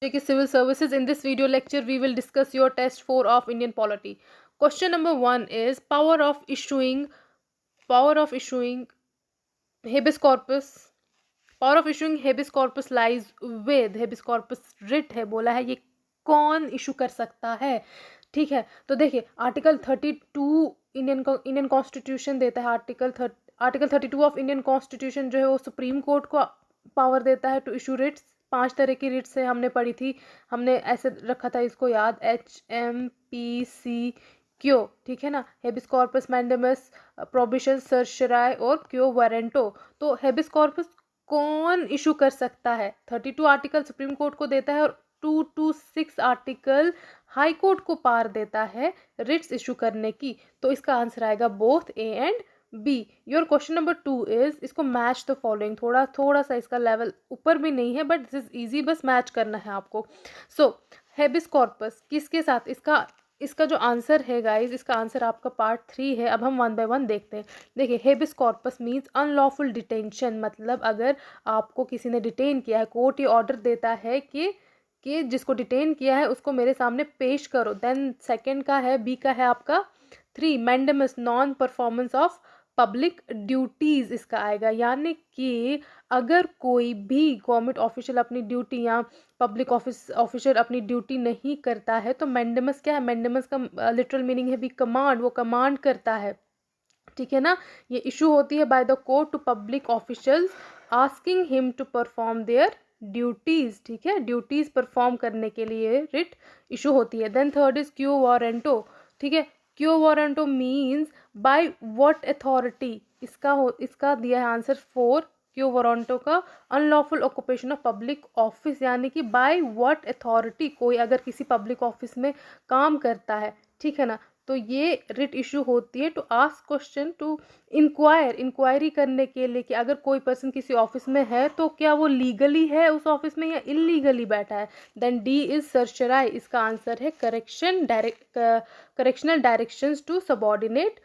Civil Services. In this video lecture, we will discuss your test 4 of Indian polity. Question number 1 is power of issuing habeas corpus. Power of issuing habeas corpus lies with habeas corpus writ है, बोला है ये कौन issue कर सकता है. ठीक है, तो देखिए आर्टिकल 32 इंडियन कॉन्स्टिट्यूशन देता है. आर्टिकल 32 ऑफ इंडियन कॉन्स्टिट्यूशन जो है वो सुप्रीम कोर्ट को पावर देता है टू इशू रिट्स. 5 तरह की रिट्स से हमने पढ़ी थी, हमने ऐसे रखा था इसको याद, HMPC ठीक है ना. हेबिस कॉर्पस मैंडेमस, प्रोबिशन सर्चराई और क्यो वारंटो. तो हेबिस कॉर्पस कौन इशू कर सकता है? 32 आर्टिकल सुप्रीम कोर्ट को देता है और 226 आर्टिकल हाई कोर्ट को पावर देता है रिट्स इशू करने की. तो इसका आंसर आएगा both A and B. Your question number 2 is, इसको मैच द फॉलोइंग. थोड़ा सा इसका लेवल ऊपर भी नहीं है बट दिस इज इजी, बस मैच करना है आपको. सो हेबिस कॉर्पस किसके साथ, इसका जो आंसर है गाइज, इसका आंसर आपका पार्ट 3 है. अब हम 1 बाय 1 देखते हैं. देखिए habeas corpus means unlawful detention. मतलब अगर आपको किसी ने डिटेन किया है, कोर्ट ये ऑर्डर देता है कि जिसको डिटेन किया है उसको मेरे सामने पेश करो. देन सेकंड का है, बी का है आपका 3 mandamus, non performance of public duties इसका आएगा. यानी कि अगर कोई भी गवर्नमेंट ऑफिशियल अपनी ड्यूटी या पब्लिक ऑफिसर अपनी ड्यूटी नहीं करता है तो मैंडेमस क्या है? मैंडेमस का लिटरल मीनिंग है भी कमांड, वो कमांड करता है. ठीक है ना. ये इशू होती है by the court to public officials asking him to perform their duties. ठीक है, ड्यूटीज़ परफॉर्म करने के लिए रिट इशू होती है. Then third is quo warranto. ठीक है, quo warranto means by what authority. इसका दिया है आंसर 4. क्यू वारंटो का unlawful occupation of public office, यानी कि बाय व्हाट अथॉरिटी कोई अगर किसी पब्लिक ऑफिस में काम करता है. ठीक है ना, तो ये रिट इशू होती है to ask question, to inquiry करने के लिए कि अगर कोई पर्सन किसी ऑफिस में है तो क्या वो लीगली है उस ऑफिस में या इलीगली बैठा है. Then D is certiorari. इसका आंसर है correctional directions to subordinate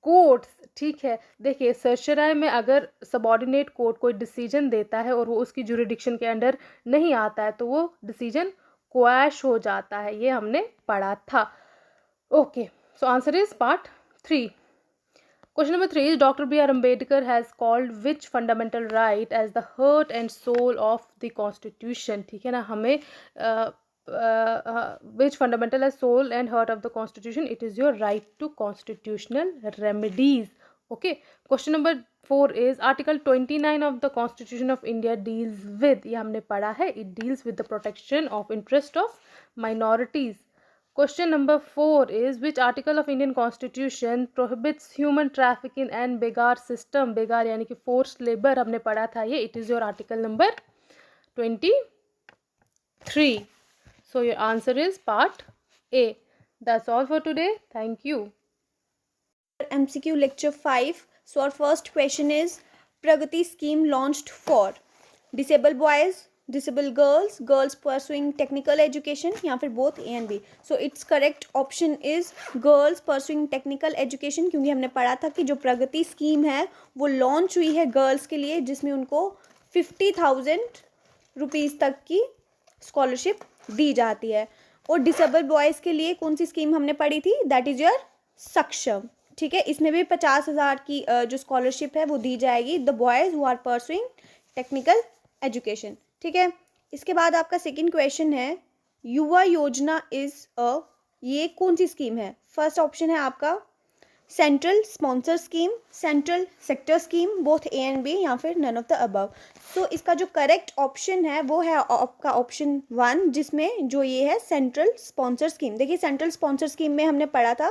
courts. ठीक है, देखिए सर्चराई में अगर सबॉर्डिनेट कोर्ट कोई डिसीजन देता है और वो उसकी जुरिडिक्शन के अंडर नहीं आता है तो वो डिसीजन क्वैश हो जाता है. ये हमने पढ़ा था. Okay, so answer is part 3. Question number 3 is Dr. B.R. Ambedkar has called which fundamental right as the heart and soul of the constitution. ठीक है ना, हमें which fundamental as soul and heart of the constitution, it is your right to constitutional remedies. Okay, question number 4 is article 29 of the constitution of India deals with, ये हमने पढ़ा है, it deals with the protection of interest of minorities. Question number 4 is which article of Indian Constitution prohibits human trafficking and begar system. बेगार यानी कि forced labor हमने पढ़ा था ये. It is your article number 23. So your answer is part A. That's all for today. Thank you. MCQ lecture 5. So our first question is Pragati scheme launched for disabled boys, disabled girls pursuing technical education, या फिर both A and B. So its correct option is girls pursuing technical education, क्योंकि हमने पढ़ा था कि जो प्रगति scheme है वो लॉन्च हुई है गर्ल्स के लिए, जिसमें उनको 50,000 रुपीज़ तक की स्कॉलरशिप दी जाती है. और डिसेबल बॉयज़ के लिए कौन सी स्कीम हमने पढ़ी थी? दैट इज़ योर सक्षम. ठीक है, इसमें भी 50,000 की जो स्कॉलरशिप है वो दी जाएगी the boys who are pursuing technical education. ठीक है, इसके बाद आपका सेकंड क्वेश्चन है युवा योजना इज ये कौन सी स्कीम है? फर्स्ट ऑप्शन है आपका central sponsor scheme, central sector scheme, both A and B, या फिर none of the above. So इसका जो करेक्ट ऑप्शन है वो है आपका ऑप्शन 1, जिसमें जो ये है सेंट्रल स्पॉन्सर स्कीम. देखिए सेंट्रल स्पॉन्सर स्कीम में हमने पढ़ा था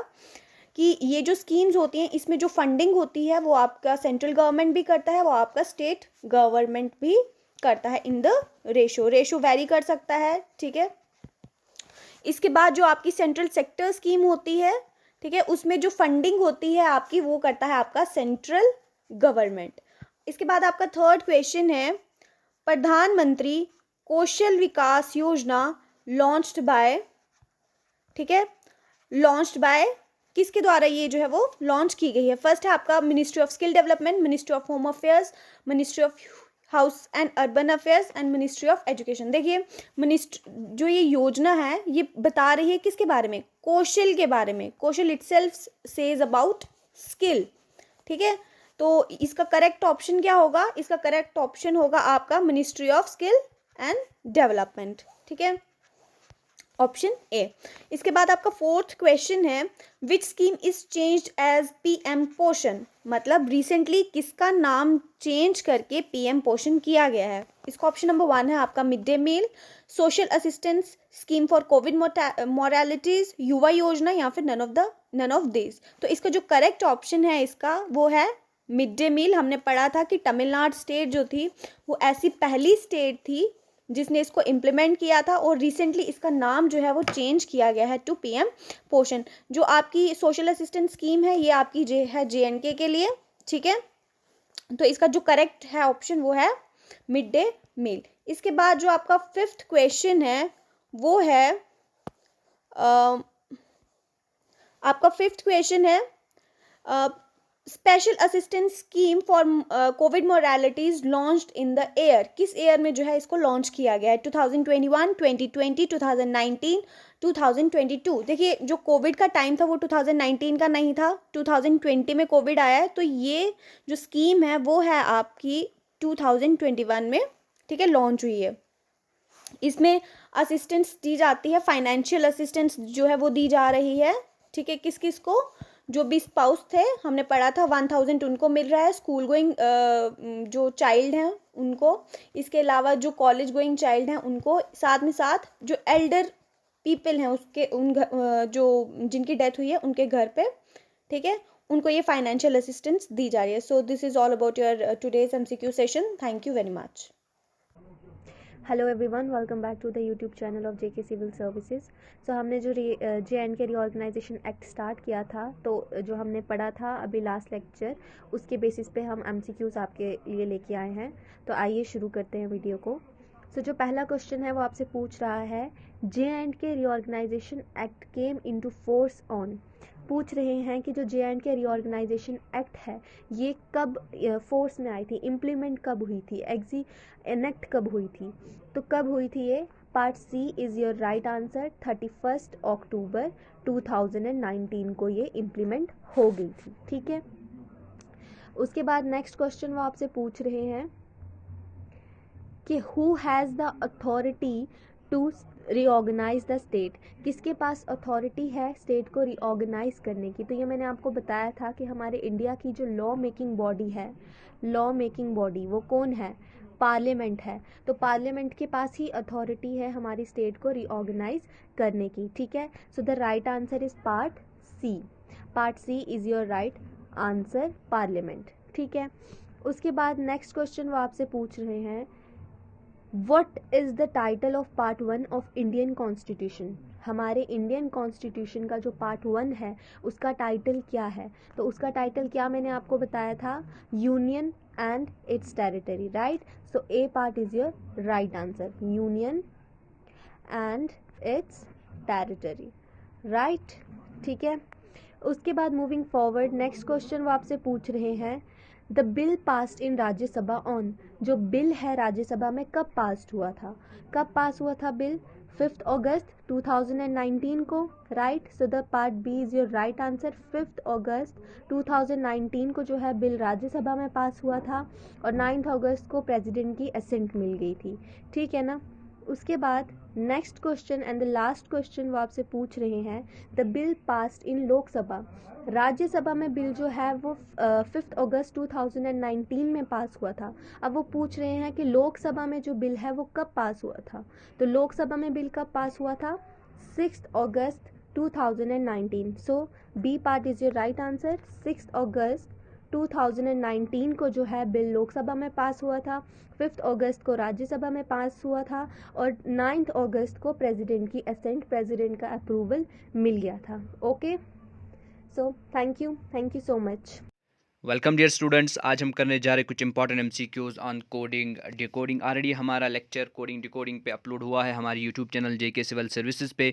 कि ये जो स्कीम्स होती हैं इसमें जो फंडिंग होती है वो आपका सेंट्रल गवर्नमेंट भी करता है, वो आपका स्टेट गवर्नमेंट भी करता है. इन द रेशो वेरी कर सकता है. ठीक है, इसके बाद जो आपकी सेंट्रल सेक्टर स्कीम होती है, ठीक है, उसमें जो फंडिंग होती है आपकी वो करता है आपका सेंट्रल गवर्नमेंट. इसके बाद आपका थर्ड क्वेश्चन है प्रधानमंत्री कौशल विकास योजना लॉन्च्ड बाय, ठीक है, लॉन्च्ड बाय किसके द्वारा ये जो है वो लॉन्च की गई है? फर्स्ट है आपका ministry of skill development, ministry of home affairs, ministry of house and urban affairs and ministry of education. देखिए जो ये योजना है ये बता रही है किसके बारे में, कौशल के बारे में। कौशल इटसेल्फ सेज अबाउट स्किल, ठीक है। तो इसका करेक्ट ऑप्शन क्या होगा, इसका करेक्ट ऑप्शन होगा आपका ministry of skill and development, ठीक है, ऑप्शन ए। इसके बाद आपका फोर्थ क्वेश्चन है, which scheme is changed as PM Poshan, मतलब रिसेंटली किसका नाम चेंज करके पीएम पोषण किया गया है। इसका ऑप्शन नंबर 1 है आपका mid day meal, social assistance scheme for COVID moralities, युवा योजना, या फिर नन ऑफ दिस। तो इसका जो करेक्ट ऑप्शन है इसका वो है मिड डे मील। हमने पढ़ा था कि तमिलनाडु स्टेट जो थी वो ऐसी पहली स्टेट थी जिसने इसको इम्प्लीमेंट किया था, और रिसेंटली इसका नाम जो है वो चेंज किया गया है टू पीएम पोषण। जो आपकी सोशल असिस्टेंस स्कीम है ये आपकी है JNK के लिए, ठीक है। तो इसका जो करेक्ट है ऑप्शन वो है मिड डे मील। इसके बाद जो आपका फिफ्थ क्वेश्चन है वो है आपका फिफ्थ क्वेश्चन है special assistance scheme for COVID moralities launched in the year, किस ईयर में जो है इसको लॉन्च किया गया है, 2021, 2020, 2019, 2022। देखिए जो कोविड का टाइम था वो 2019 का नहीं था, 2020 में कोविड आया है, तो ये जो स्कीम है वो है आपकी 2021 में, ठीक है, लॉन्च हुई है। इसमें असिस्टेंस दी जाती है, फाइनेंशियल असिस्टेंस जो है वो दी जा रही है, ठीक है, किस किस को, जो भी स्पाउस थे हमने पढ़ा था 1000 उनको मिल रहा है, स्कूल गोइंग जो चाइल्ड हैं उनको, इसके अलावा जो कॉलेज गोइंग चाइल्ड हैं उनको, साथ में साथ जो एल्डर पीपल हैं उसके जो जिनकी डेथ हुई है उनके घर पे, ठीक है, उनको ये फाइनेंशियल असिस्टेंस दी जा रही है। So this is all about your today's MCQ session. Thank you very much. Hello everyone, welcome back to the YouTube channel of JK civil services. So हमने जो JNK रीऑर्गेनाइजेशन एक्ट स्टार्ट किया था, तो जो हमने पढ़ा था अभी लास्ट लेक्चर, उसके बेसिस पे हम MCQs आपके लिए लेके आए हैं। तो आइए शुरू करते हैं वीडियो को। सो जो पहला क्वेश्चन है वो आपसे पूछ रहा है, JNK reorganization act came into force on. पूछ रहे हैं कि जो JNK रीऑर्गेनाइजेशन एक्ट है ये कब फोर्स में आई थी, इम्प्लीमेंट कब हुई थी, एनेक्ट कब हुई थी। तो कब हुई थी ये, part C is your right answer, 31 अक्टूबर 2019 को ये इम्प्लीमेंट हो गई थी, ठीक है। उसके बाद नेक्स्ट क्वेश्चन वो आपसे पूछ रहे हैं कि who has the authority to reorganize the state, किसके पास अथॉरिटी है स्टेट को रीऑर्गेनाइज करने की। तो ये मैंने आपको बताया था कि हमारे इंडिया की जो लॉ मेकिंग बॉडी है, लॉ मेकिंग बॉडी वो कौन है, पार्लियामेंट है। तो पार्लियामेंट के पास ही अथॉरिटी है हमारी स्टेट को रीऑर्गेनाइज करने की, ठीक है। So the right answer is part C, part C is your right answer, parliament, ठीक है। उसके बाद नेक्स्ट क्वेश्चन वो आपसे पूछ रहे हैं, What is the title of Part 1 of Indian Constitution? हमारे इंडियन कॉन्स्टिट्यूशन का जो पार्ट 1 है उसका टाइटल क्या है। तो उसका टाइटल क्या मैंने आपको बताया था, union and it's territory, right. So A part is your right answer, union and it's territory, right, ठीक है। उसके बाद मूविंग फॉरवर्ड, नेक्स्ट क्वेश्चन वो आपसे पूछ रहे हैं, the bill passed in Rajya Sabha on, जो बिल है राज्यसभा में कब पास्ड हुआ था, कब पास हुआ था बिल, 5 अगस्त 2019 को, right. So the part B is your right answer, 5 अगस्त 2019 को जो है बिल राज्यसभा में पास हुआ था, और 9 अगस्त को प्रेसिडेंट की असेंट मिल गई थी, ठीक है ना। उसके बाद next question and the last question वो आपसे पूछ रहे हैं, the bill passed in Lok Sabha, Rajya Sabha में बिल जो है वो 5 अगस्त 2019 में पास हुआ था। अब वो पूछ रहे हैं कि लोकसभा में जो बिल है वो कब पास हुआ था। तो लोकसभा में बिल कब पास हुआ था, 6 अगस्त 2019। So B part is your right answer, 6 अगस्त 2019 को जो है बिल लोकसभा में पास हुआ था, 5 अगस्त को राज्यसभा में पास हुआ था, और 9 अगस्त को प्रेसिडेंट की असेंट, प्रेसिडेंट का अप्रूवल मिल गया था, okay. So thank you so much. Welcome dear students, आज हम करने जा रहे कुछ important MCQs on coding decoding. Already हमारा लेक्चर कोडिंग डिकोडिंग पे अपलोड हुआ है हमारे YouTube channel JK civil services पे।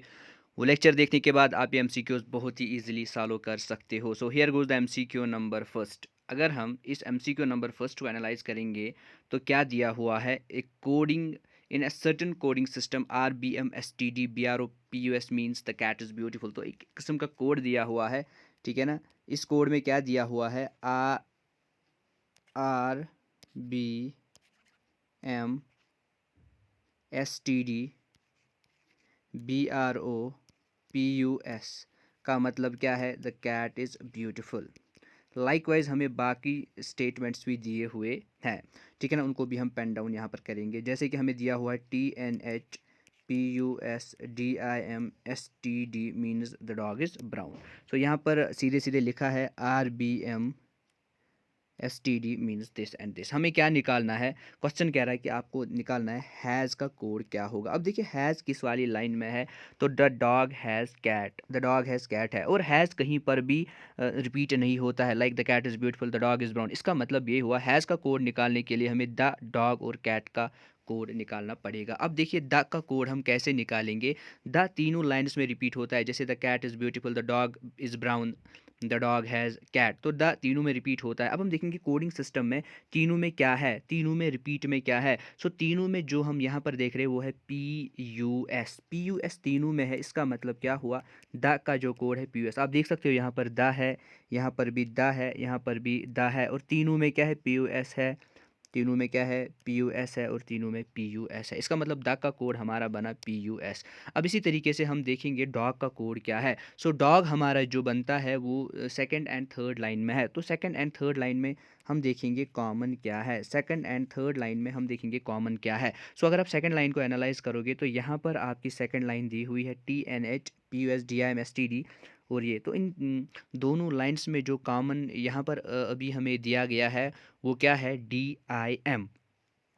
वो लेक्चर देखने के बाद आप ये MCQs बहुत ही ईजिली सॉल्व कर सकते हो। So here goes the MCQ number first. अगर हम इस MCQ नंबर फर्स्ट को एनालाइज करेंगे तो क्या दिया हुआ है, एक coding in a certain coding system RBM STD BRO PUS means the cat is beautiful. तो एक किस्म का कोड दिया हुआ है, ठीक है ना। इस कोड में क्या दिया हुआ है, RBM STD BRO PUS का मतलब क्या है, the cat is beautiful. Likewise हमें बाकी स्टेटमेंट्स भी दिए हुए हैं, ठीक है ना, उनको भी हम पेन डाउन यहाँ पर करेंगे। जैसे कि हमें दिया हुआ है TNHPUSDIMSTD means the dog is brown. तो यहाँ पर सीधे सीधे लिखा है RBM STD means this and this. हमें क्या निकालना है, क्वेश्चन कह रहा है कि आपको निकालना है हैज़ का कोड क्या होगा। अब देखिए हैज़ किस वाली लाइन में है, तो the dog has cat, the dog has cat है, और हैज़ कहीं पर भी रिपीट नहीं होता है, like the cat is beautiful, the dog is brown. इसका मतलब ये हुआ हैज़ का कोड निकालने के लिए हमें द डॉग और कैट का कोड निकालना पड़ेगा। अब देखिए द का कोड हम कैसे निकालेंगे, द तीनों लाइन्स में रिपीट होता है, जैसे the cat is beautiful, the dog is brown, the dog has cat, तो द तीनों में रिपीट होता है। अब हम देखेंगे कोडिंग सिस्टम में तीनों में क्या है, तीनों में रिपीट में क्या है। सो तीनों में जो हम यहाँ पर देख रहे हैं वो है PUS तीनों में है। इसका मतलब क्या हुआ, द का जो कोड है PUS। आप देख सकते हो यहाँ पर द है, यहाँ पर भी द है, यहाँ पर भी द है, और तीनों में क्या है, PUS है। तीनों में क्या है, PUS है, और तीनों में PUS है। इसका मतलब द का कोड हमारा बना PUS। अब इसी तरीके से हम देखेंगे डॉग का कोड क्या है। सो डॉग हमारा जो बनता है वो सेकंड एंड थर्ड लाइन में है। तो सेकंड एंड थर्ड लाइन में हम देखेंगे कॉमन क्या है, सेकंड एंड थर्ड लाइन में हम देखेंगे कॉमन क्या है। सो अगर आप सेकंड लाइन को एनालाइज करोगे तो यहाँ पर आपकी सेकंड लाइन दी हुई है TNHPUSDIMSTD, और ये तो इन दोनों लाइंस में जो कॉमन यहाँ पर अभी हमें दिया गया है वो क्या है, DIM,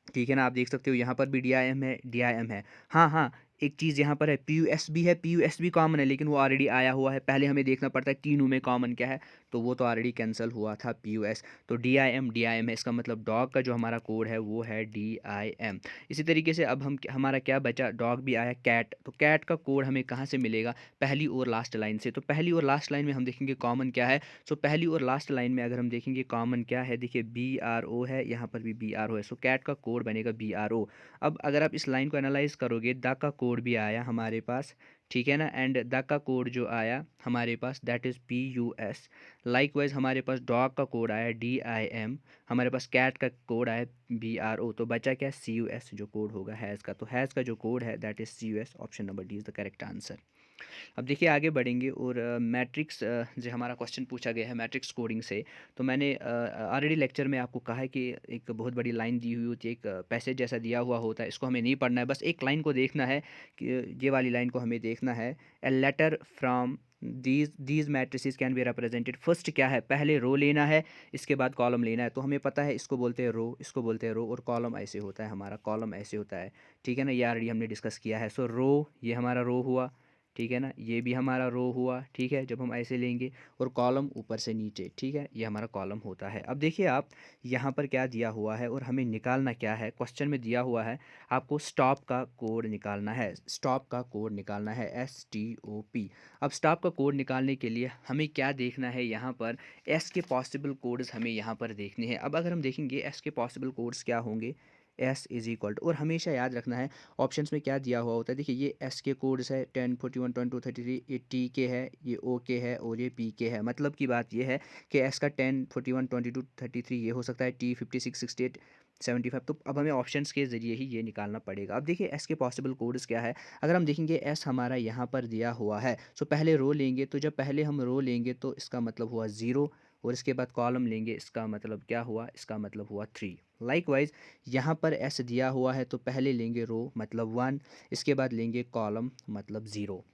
ठीक है ना। आप देख सकते हो यहाँ पर भी DIM है, DIM है। हाँ हाँ, एक चीज़ यहाँ पर है, PUS भी है, PUS भी कॉमन है, लेकिन वो ऑलरेडी आया हुआ है। पहले हमें देखना पड़ता है तीनों में कॉमन क्या है, तो वो तो ऑलरेडी कैंसिल हुआ था PUS। तो DIM है, इसका मतलब डॉग का जो हमारा कोड है वो है DIM। इसी तरीके से अब हम हमारा क्या बचा, डॉग भी आया, कैट, तो कैट का कोड हमें कहाँ से मिलेगा, पहली और लास्ट लाइन से। तो पहली और लास्ट लाइन में हम देखेंगे कॉमन क्या है। सो पहली और लास्ट लाइन में अगर हम देखेंगे कॉमन क्या है, देखिए BRO है, यहाँ पर भी BRO है। सो कैट का कोड बनेगा BRO। अब अगर आप इस लाइन को एनालाइज करोगे, द का कोड भी आया हमारे पास, ठीक है ना, एंड द का कोड जो आया हमारे पास दैट इज़ PUS। लाइकवाइज हमारे पास डॉग का कोड आया DIM, हमारे पास कैट का कोड आया BRO। तो बचा क्या, CUS जो कोड होगा हैज़ का। तो हैज़ का जो कोड है that is CUS। Option number D is the correct answer. अब देखिए आगे बढ़ेंगे, और मैट्रिक्स जो हमारा क्वेश्चन पूछा गया है मैट्रिक्स कोडिंग से। तो मैंने ऑलरेडी लेक्चर में आपको कहा है कि एक बहुत बड़ी लाइन दी हुई होती है, एक पैसेज जैसा दिया हुआ होता है, इसको हमें नहीं पढ़ना है, बस एक लाइन को देखना है कि ये वाली लाइन को हमें देखना है। A letter from these matrices can be represented. First क्या है, पहले रो लेना है, इसके बाद कॉलम लेना है। तो हमें पता है इसको बोलते हैं रो, इसको बोलते हैं रो, और कॉलम ऐसे होता है, हमारा कॉलम ऐसे होता है, ठीक है ना, ये ऑलरेडी हमने डिस्कस किया है। सो रो, ये हमारा रो हुआ, ठीक है ना, ये भी हमारा रो हुआ, ठीक है, जब हम ऐसे लेंगे, और कॉलम ऊपर से नीचे, ठीक है, ये हमारा कॉलम होता है। अब देखिए आप यहाँ पर क्या दिया हुआ है और हमें निकालना क्या है। क्वेश्चन में दिया हुआ है आपको स्टॉप का कोड निकालना है, स्टॉप का कोड निकालना है, STOP। अब स्टॉप का कोड निकालने के लिए हमें क्या देखना है, यहाँ पर एस के पॉसिबल कोड्स हमें यहाँ पर देखने हैं। अब अगर हम देखेंगे एस के पॉसिबल कोड्स क्या होंगे, S इज़ इक्वल टू, और हमेशा याद रखना है ऑप्शंस में क्या दिया हुआ होता है। देखिए ये S के कोड्स है 10, 41, 22, 33, ये T के है, ये O के है, और ये P के है। मतलब की बात ये है कि S का 10, 41, 22, 33 ये हो सकता है, T 56, 68, 75। तो अब हमें ऑप्शंस के ज़रिए ही ये निकालना पड़ेगा। अब देखिए S के पॉसिबल कोड्स क्या है। अगर हम देखेंगे S हमारा यहाँ पर दिया हुआ है, सो पहले रो लेंगे, तो जब पहले हम रो लेंगे तो इसका मतलब हुआ 0, और इसके बाद कॉलम लेंगे, इसका मतलब क्या हुआ, इसका मतलब हुआ 3। लाइकवाइज यहाँ पर S दिया हुआ है, तो पहले लेंगे रो मतलब 1, इसके बाद लेंगे कॉलम मतलब 0,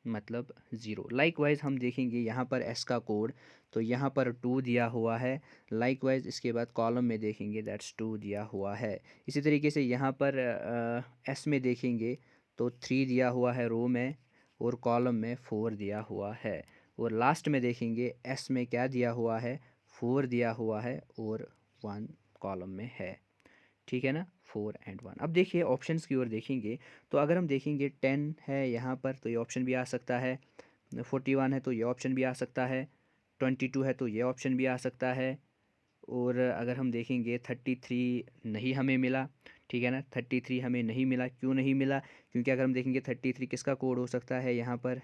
मतलब 0। लाइकवाइज हम देखेंगे यहाँ पर S का कोड, तो यहाँ पर 2 दिया हुआ है। लाइकवाइज इसके बाद कॉलम में देखेंगे दैट्स 2 दिया हुआ है। इसी तरीके से यहाँ पर S में देखेंगे तो 3 दिया हुआ है रो में, और कॉलम में 4 दिया हुआ है। और लास्ट में देखेंगे S में क्या दिया हुआ है, 4 दिया हुआ है, और 1 कॉलम में है, ठीक है ना, 4 एंड 1। अब देखिए ऑप्शंस की ओर देखेंगे, तो अगर हम देखेंगे 10 है यहाँ पर, तो ये ऑप्शन भी आ सकता है, 41 है तो ये ऑप्शन भी आ सकता है, 22 है तो ये ऑप्शन भी आ सकता है। और अगर हम देखेंगे 33 नहीं हमें मिला, ठीक है ना, 33 हमें नहीं मिला। क्यों नहीं मिला? क्योंकि अगर हम देखेंगे 33 किसका कोड हो सकता है, यहाँ पर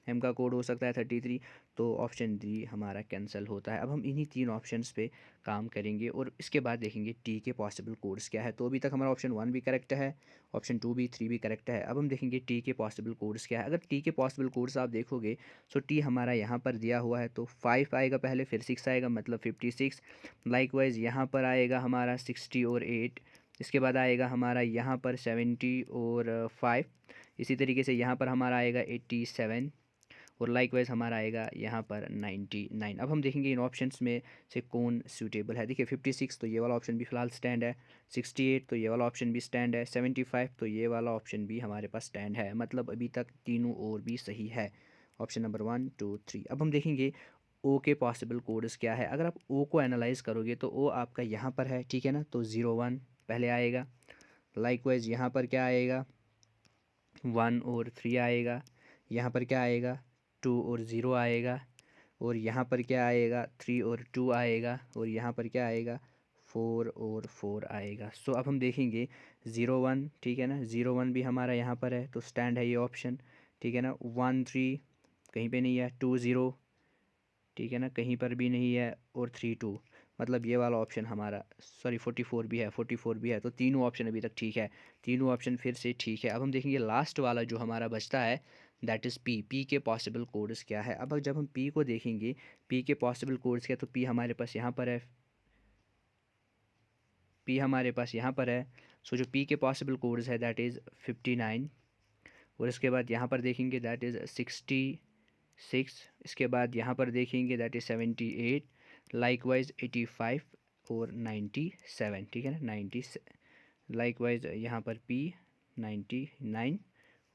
एम का कोड हो सकता है 33, तो ऑप्शन डी हमारा कैंसिल होता है। अब हम इन्हीं 3 ऑप्शंस पे काम करेंगे और इसके बाद देखेंगे टी के पॉसिबल कोड्स क्या है। तो अभी तक हमारा ऑप्शन 1 भी करेक्ट है, ऑप्शन 2 भी, 3 भी करेक्ट है। अब हम देखेंगे टी के पॉसिबल कोड्स क्या है। अगर टी के पॉसिबल कोड्स आप देखोगे तो टी हमारा यहाँ पर दिया हुआ है, तो 5 आएगा पहले, फिर 6 आएगा, मतलब 56। लाइकवाइज यहाँ पर आएगा हमारा 60 और 8, इसके बाद आएगा हमारा यहाँ पर 70 और 5, इसी तरीके से यहाँ पर हमारा आएगा 87 और लाइकवाइज हमारा आएगा यहाँ पर 99। अब हम देखेंगे इन ऑप्शंस में से कौन सूटेबल है। देखिए 56 तो ये वाला ऑप्शन भी फ़िलहाल स्टैंड है, 68 तो ये वाला ऑप्शन भी स्टैंड है, 75 तो ये वाला ऑप्शन भी हमारे पास स्टैंड है। मतलब अभी तक तीनों और भी सही है, ऑप्शन नंबर 1, 2, 3। अब हम देखेंगे ओ के पॉसिबल कोड्स क्या है। अगर आप ओ को एनालाइज करोगे तो ओ आपका यहाँ पर है, ठीक है ना, तो 01 पहले आएगा। लाइकवाइज यहाँ पर क्या आएगा, 1 और 3 आएगा। यहाँ पर क्या आएगा, 2 और 0 आएगा। और यहाँ पर क्या आएगा, 3 और 2 आएगा। और यहाँ पर क्या आएगा, 4 और 4 आएगा। सो अब हम देखेंगे 01, ठीक है ना, 01 भी हमारा यहाँ पर है तो स्टैंड है ये ऑप्शन, ठीक है ना। 1 3 कहीं पे नहीं है, 2 0, ठीक है ना, कहीं पर भी नहीं है, और 3 2, मतलब ये वाला ऑप्शन हमारा, सॉरी 44 भी है, 44 भी है। तो तीनों ऑप्शन अभी तक ठीक है, तीनों ऑप्शन फिर से ठीक है। अब हम देखेंगे लास्ट वाला जो हमारा बचता है, दैट इज़ पी के पॉसिबल कोड्स क्या है। अब जब हम पी को देखेंगे, पी के पॉसिबल कोड्स क्या, तो पी हमारे पास यहाँ पर है, पी हमारे पास यहाँ पर है। सो जो पी के पॉसिबल कोड्स है दैट इज़ 59, और इसके बाद यहाँ पर देखेंगे दैट इज़ 66, इसके बाद यहाँ पर देखेंगे दैट इज़ 78, लाइकवाइज 85 और 97, ठीक है ना, 90। लाइकवाइज यहाँ पर पी 99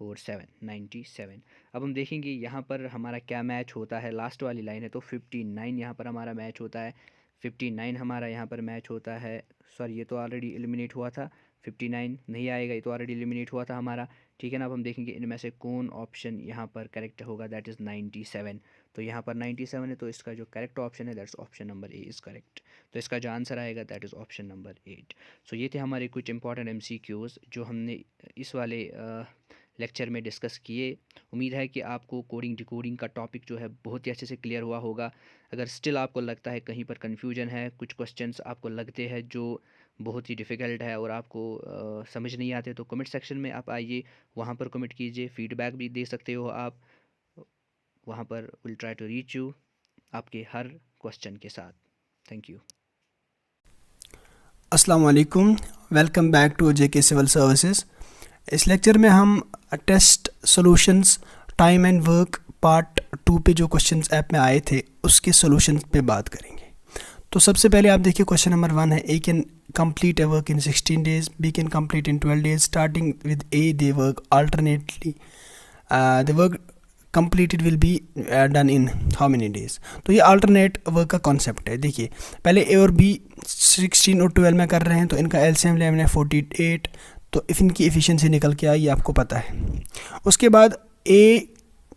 और 7, 97। अब हम देखेंगे यहाँ पर हमारा क्या मैच होता है, लास्ट वाली लाइन है तो 59 यहाँ पर हमारा मैच होता है, 59 हमारा यहाँ पर मैच होता है। सॉरी ये तो ऑलरेडी एलिमिनेट हुआ था, 59 नहीं आएगा, ये तो ऑलरेडी एलिमिनेट हुआ था हमारा, ठीक है ना। अब हम देखेंगे इनमें से कौन ऑप्शन यहाँ पर करेक्ट होगा, दैट इज़ 97। तो यहाँ पर 97 है तो इसका जो करेक्ट ऑप्शन है that's option number A is correct. तो इसका जो आंसर आएगा दैट इज़ ऑप्शन नंबर 8। सो ये थे हमारे कुछ इंपॉर्टेंट MCQs जो हमने इस वाले लेक्चर में डिस्कस किए। उम्मीद है कि आपको कोडिंग डिकोडिंग का टॉपिक जो है बहुत ही अच्छे से क्लियर हुआ होगा। अगर स्टिल आपको लगता है कहीं पर कन्फ्यूजन है, कुछ क्वेश्चंस आपको लगते हैं जो बहुत ही डिफ़िकल्ट है और आपको समझ नहीं आते, तो कमेंट सेक्शन में आप आइए, वहाँ पर कमेंट कीजिए, फीडबैक भी दे सकते हो आप, वहाँ पर will try to reach you आपके हर क्वेश्चन के साथ। Thank you. अस्सलाम वालेकुम, welcome back to JK civil services. इस लेक्चर में हम test solutions time and work part 2 पे जो क्वेश्चंस ऐप में आए थे उसके सॉल्यूशंस पे बात करेंगे। तो सबसे पहले आप देखिए क्वेश्चन नंबर 1 है, A can complete a work in 16 days, B can complete in 12 days, starting with A they work alternately, the work completed will be done in how many days. तो ये अल्टरनेट वर्क का concept है। देखिए पहले ए और B 16 और 12 में कर रहे हैं तो इनका LCM ले हमने 48, तो इफ़ इनकी एफिशिएंसी निकल के आई, ये आपको पता है। उसके बाद ए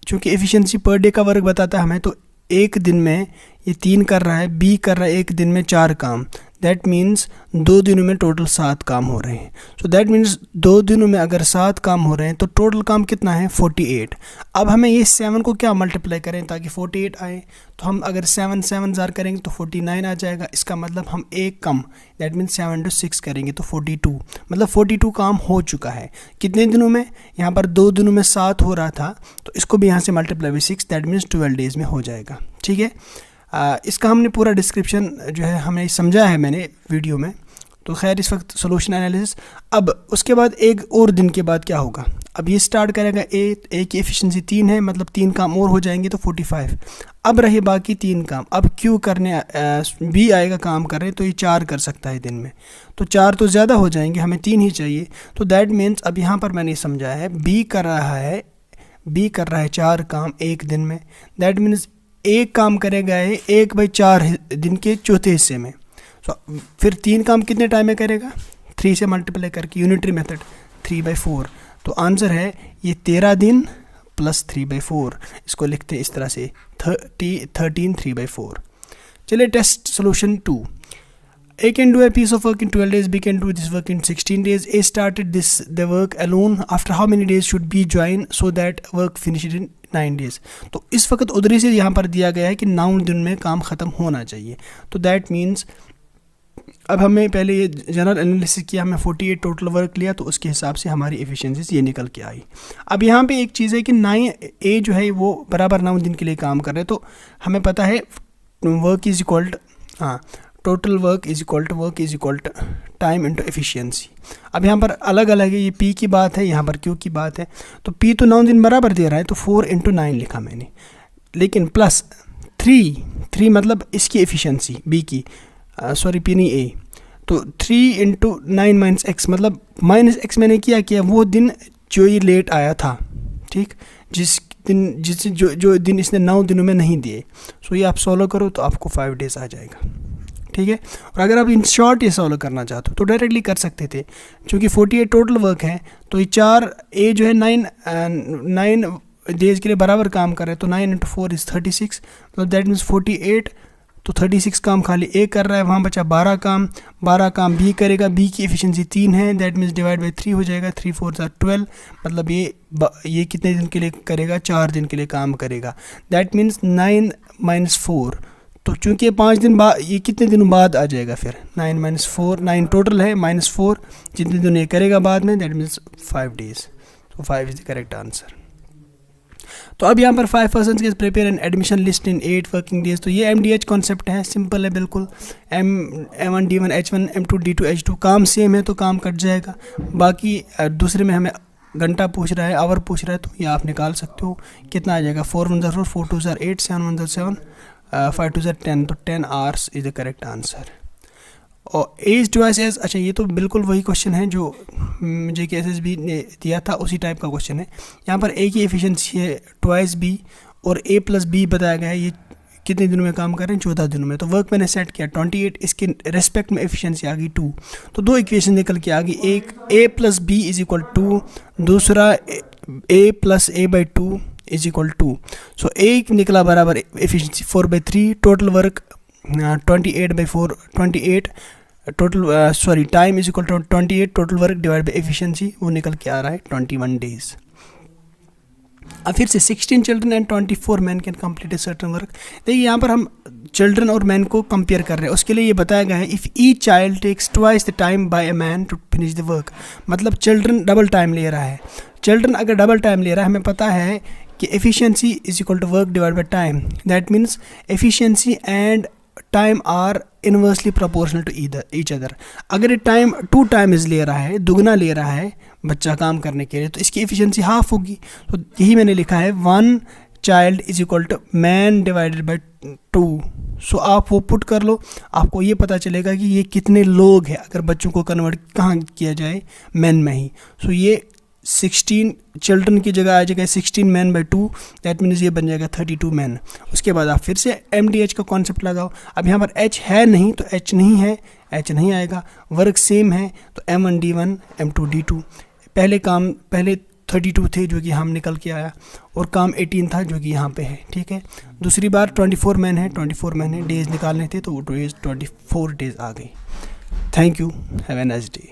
चूँकि एफिशिएंसी पर डे का वर्क बताता है हमें, तो एक दिन में ये 3 कर रहा है, बी कर रहा है एक दिन में 4 काम, दैट मीन्स 2 दिनों में टोटल 7 काम हो रहे हैं। सो दैट मीन्स 2 दिनों में अगर 7 काम हो रहे हैं तो टोटल काम कितना है 48। अब हमें ये 7 को क्या मल्टीप्लाई करें ताकि 48 आए, तो हम अगर 7 7 ज़ार करेंगे तो 49 आ जाएगा। इसका मतलब हम एक कम, दैट मीन्स 7 to 6 करेंगे तो 42, मतलब 42 काम हो चुका है। कितने दिनों में, यहाँ पर 2 दिनों में 7 हो रहा था तो इसको भी यहाँ से multiply by 6, that means 12 days में हो जाएगा, ठीक है। इसका हमने पूरा डिस्क्रिप्शन जो है हमें समझा है मैंने वीडियो में। तो खैर इस वक्त सोल्यूशन एनालिसिस। अब उसके बाद एक और दिन के बाद क्या होगा, अब ये स्टार्ट करेगा ए की एफिशिएंसी 3 है, मतलब 3 काम और हो जाएंगे तो 45। अब रहे बाकी 3 काम। अब क्यों करने बी आएगा काम कर रहे हैं तो ये 4 कर सकता है दिन में, तो 4 तो ज़्यादा हो जाएंगे, हमें 3 ही चाहिए। तो दैट मीन्स अब यहाँ पर मैंने समझा है बी कर रहा है 4 काम एक दिन में, दैट मीन्स एक काम करेगा 1/4 दिन के चौथे हिस्से में। तो फिर 3 काम कितने टाइम में करेगा, 3 से मल्टीप्लाई करके यूनिटरी मेथड 3/4। तो आंसर है ये 13 दिन प्लस 3/4, इसको लिखते हैं इस तरह से 13 3/4। चलिए test solution 2। A can do a piece of work in 12 days, B can do this work in 16 days. A started the work alone. After how many days should B join so that work finished in 9 days? तो इस वक्त उधरी से यहाँ पर दिया गया है कि 9 दिन में काम ख़त्म होना चाहिए। तो दैट मीन्स अब हमें पहले ये जनरल एनालिसिस किया, हमें 48 टोटल वर्क लिया, तो उसके हिसाब से हमारी एफिशिएंसीज ये निकल के आई। अब यहाँ पे एक चीज़ है कि 9A जो है वो बराबर 9 दिन के लिए काम कर रहे हैं, तो हमें पता है work is equal total work is equal to time into efficiency. अब यहाँ पर अलग अलग है, ये P की बात है, यहाँ पर Q की बात है। तो P तो 9 दिन बराबर दे रहा है, तो 4 × 9 लिखा मैंने, लेकिन प्लस 3 मतलब इसकी एफिशिएंसी B की, सॉरी P नहीं A, तो 3 × 9 - x मतलब -x मैंने किया वो दिन जो ये लेट आया था, ठीक, जो दिन इसने 9 दिनों में नहीं दिए। सो ये आप सॉल्व करो तो आपको 5 डेज आ जाएगा, ठीक है। और अगर आप इन शॉर्ट ये सॉल्व करना चाहते हो तो डायरेक्टली कर सकते थे, क्योंकि 48 टोटल वर्क है, तो ये 4A जो है 9 डेज के लिए बराबर काम कर रहे हैं, तो 9 × 4 = 36, मतलब दैट मीन्स 48, तो 36 काम खाली A कर रहा है, वहाँ बचा 12 काम B करेगा। B की एफिशिएंसी 3 है, दैट मीन्स डिवाइड बाई 3 हो जाएगा, 3 × 4 = 12, मतलब ये कितने दिन के लिए करेगा, 4 दिन के लिए काम करेगा। दैट मीन्स 9 - 4, तो चूँकि ये 5 दिन बाद, ये कितने दिनों बाद आ जाएगा फिर, 9 - 4, 9 टोटल है -4 जितने दिन ये करेगा बाद में, दैट मीन्स 5 डेज। तो 5 इज़ द करेक्ट आंसर। तो अब यहाँ पर 5 पर्सन्स के prepare an admission list in 8 working days. तो ये MDH कॉन्सेप्ट है, सिंपल है बिल्कुल। M1 D1 H1 M2 D2 H2 काम सेम है तो काम कट जाएगा। बाकी दूसरे में हमें घंटा पूछ रहा है, आवर पूछ रहा है, तो ये आप निकाल सकते हो। कितना आ जाएगा, 4 × 1 = 4, 4 × 2 = 8, 7 × 1 = 7, 5 × 2 = 10, तो 10 hours is the correct answer. और एज ट्वाइस एज, अच्छा ये तो बिल्कुल वही क्वेश्चन है जो JKSSB ने दिया था, उसी टाइप का क्वेश्चन है। यहाँ पर A की एफिशिएंसी है ट्वाइस B और A + B बताया गया है, ये कितने दिनों में काम कर रहे हैं, 14 दिनों में। तो वर्क मैंने सेट किया 28, इसके रेस्पेक्ट में एफिशिएंसी आ गई 2, तो 2 इक्वेशन निकल के आ गई, एक A + B = 2, दूसरा A + A/2 = 2। सो A निकला बराबर efficiency 4/3, total work 28/4, 28 total time is equal to 28 total work divide by efficiency, वो निकल के आ रहा है 21 डेज। अब फिर से 16 children and 24 man can complete a certain work. देखिए यहाँ पर हम चिल्ड्रन और मैन को कंपेयर कर रहे हैं, उसके लिए ये बताया गया है if each child takes twice the time by a man to finish the work, मतलब चिल्ड्रन डबल टाइम ले रहा है। चिल्ड्रन अगर डबल टाइम ले रहा है, हमें पता है कि efficiency is equal to work divide by time, that means efficiency and time are inversely proportional to each other. अगर ये टाइम 2 टाइम्स ले रहा है, दुगना ले रहा है बच्चा काम करने के लिए, तो इसकी एफिशिएंसी हाफ होगी। तो यही मैंने लिखा है 1 child is equal to man divided by 2। So आप वो पुट कर लो, आपको ये पता चलेगा कि ये कितने लोग हैं अगर बच्चों को कन्वर्ट कहाँ किया जाए, मैन में ही। सो ये 16 चिल्ड्रन की जगह आ जाएगा 16 मैन बाई 2, दैट मीन्स ये बन जाएगा 32 मैन। उसके बाद आप फिर से MDH का कॉन्सेप्ट लगाओ। अब यहाँ पर H है नहीं तो H नहीं है, H नहीं आएगा। वर्क सेम है तो M1 D1 M2 D2। पहले 32 थे जो कि हम निकल के आया, और काम 18 था जो कि यहाँ पे है, ठीक है। दूसरी बार 24 मैन है, 24 मैन है, डेज निकालने थे तो वो 24 डेज आ गई। Thank you, have a nice day.